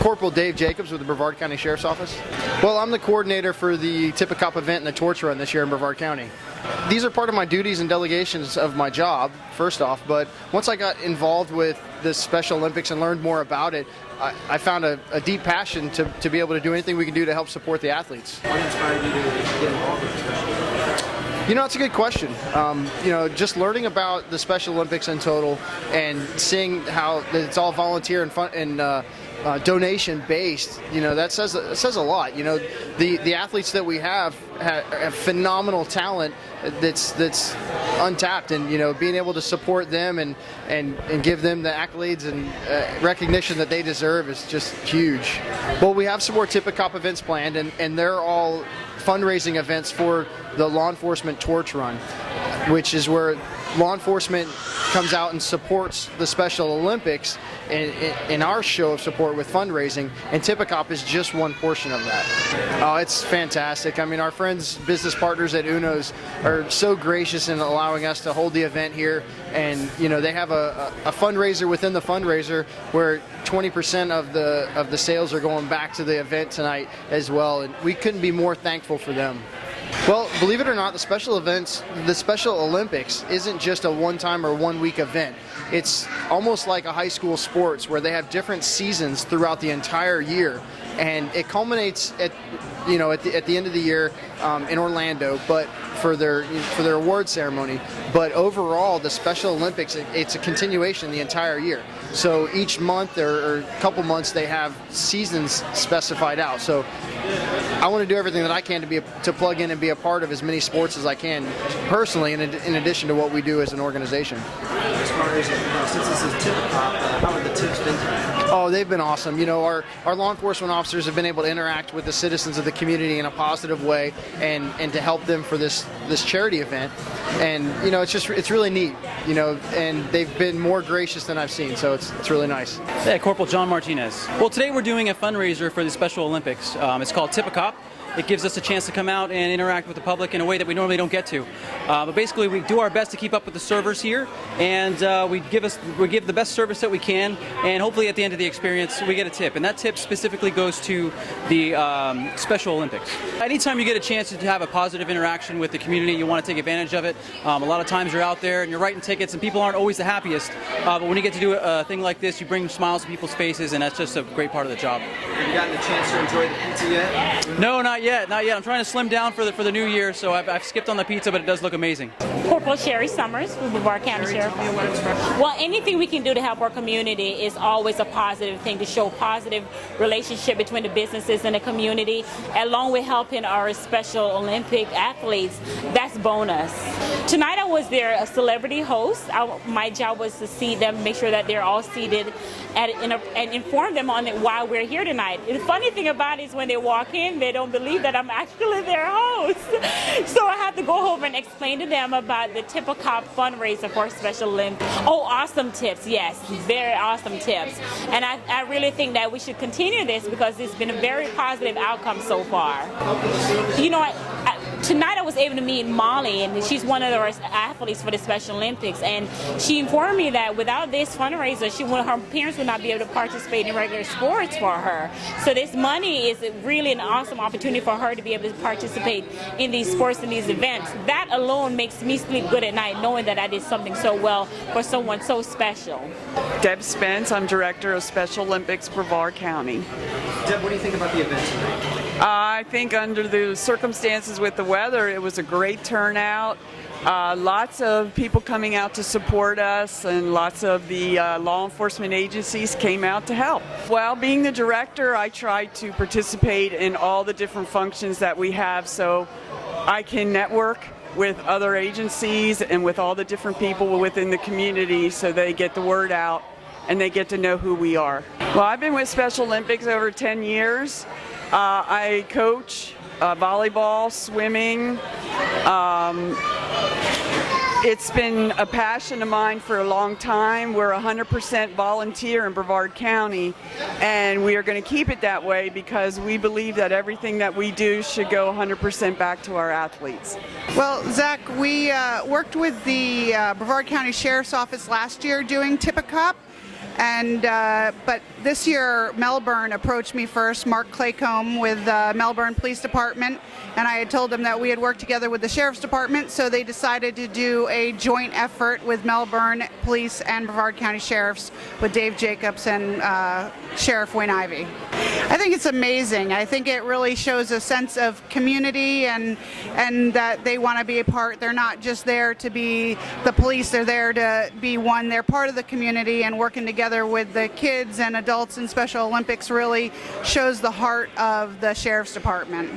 Corporal Dave Jacobs with the Brevard County Sheriff's Office. Well, I'm the coordinator for the Tip of Cop event and the torch run this year in Brevard County. These are part of my duties and delegations of my job, first off, but once I got involved with the Special Olympics and learned more about it, I found a deep passion to be able to do anything we can do to help support the athletes. What inspired you to get involved with the Special Olympics? You know, it's a good question. Just learning about the Special Olympics in total and seeing how it's all volunteer and fun and donation based, that says a lot. The athletes that we have phenomenal talent that's untapped, and being able to support them and give them the accolades and recognition that they deserve is just huge. Well, we have some more Tip of Cop events planned, and they're all fundraising events for the law enforcement torch run, which is where law enforcement comes out and supports the Special Olympics in our show of support with fundraising, and Tip of Cop is just one portion of that. Oh, it's fantastic. I mean, our friends, business partners at Uno's are so gracious in allowing us to hold the event here, and they have a fundraiser within the fundraiser where 20% of the sales are going back to the event tonight as well, and we couldn't be more thankful for them. Well, believe it or not, the Special Olympics isn't just a one-time or one-week event. It's almost like a high school sports where they have different seasons throughout the entire year, and it culminates at the end of the year in Orlando, but for their award ceremony. But overall, the Special Olympics, it's a continuation the entire year. So each month or a couple months, they have seasons specified out. So I want to do everything that I can to plug in and be a part of as many sports as I can personally, in addition to what we do as an organization. As far as since this is Tip of Cop, how have the tips been tonight? Oh, they've been awesome. Our law enforcement officers have been able to interact with the citizens of the community in a positive way, and to help them for this charity event. And it's really neat. And they've been more gracious than I've seen. So it's really nice. Yeah, Corporal John Martinez. Well, today we're doing a fundraiser for the Special Olympics. It's called Tip of Cop. It gives us a chance to come out and interact with the public in a way that we normally don't get to. But basically, we do our best to keep up with the servers here, and we give the best service that we can, and hopefully at the end of the experience, we get a tip. And that tip specifically goes to the Special Olympics. Anytime you get a chance to have a positive interaction with the community, you want to take advantage of it. A lot of times you're out there and you're writing tickets, and people aren't always the happiest. But when you get to do a thing like this, you bring smiles to people's faces, and that's just a great part of the job. Have you gotten a chance to enjoy the pizza yet? No, not yet. I'm trying to slim down for the new year, so I've skipped on the pizza, but it does look amazing. Corporal Sherry Summers with Brevard County Sheriff. Well, anything we can do to help our community is always a positive thing, to show positive relationship between the businesses and the community, along with helping our Special Olympic athletes. That's bonus. Tonight I was their celebrity host. My job was to see them, make sure that they're all seated, and inform them on why we're here tonight. The funny thing about it is when they walk in, they don't believe that I'm actually their host. So I have to go over and explain to them about the Tip of Cop fundraiser for Special Olympics. Oh, awesome tips, yes, very awesome tips. And I really think that we should continue this because it's been a very positive outcome so far. Tonight I was able to meet Molly, and she's one of our athletes for the Special Olympics, and she informed me that without this fundraiser, her parents would not be able to participate in regular sports for her. So this money is really an awesome opportunity for her to be able to participate in these sports and these events. That alone makes me sleep good at night, knowing that I did something so well for someone so special. Deb Spence, I'm Director of Special Olympics, Brevard County. Deb, what do you think about the event tonight? I think under the circumstances with the weather, it was a great turnout. Lots of people coming out to support us, and lots of the law enforcement agencies came out to help. Well, being the director, I try to participate in all the different functions that we have so I can network with other agencies and with all the different people within the community so they get the word out and they get to know who we are. Well, I've been with Special Olympics over 10 years. I coach volleyball, swimming. It's been a passion of mine for a long time. We're 100% volunteer in Brevard County, and we are going to keep it that way because we believe that everything that we do should go 100% back to our athletes. Well, Zach, we worked with the Brevard County Sheriff's Office last year doing Tip of Cop. And but this year, Melbourne approached me first, Mark Claycomb with Melbourne Police Department, and I had told them that we had worked together with the Sheriff's Department, so they decided to do a joint effort with Melbourne Police and Brevard County Sheriffs with Dave Jacobs and Sheriff Wayne Ivey. I think it's amazing. I think it really shows a sense of community and that they want to be a part. They're not just there to be the police, they're there to be one. They're part of the community, and working together with the kids and adults in Special Olympics really shows the heart of the Sheriff's Department.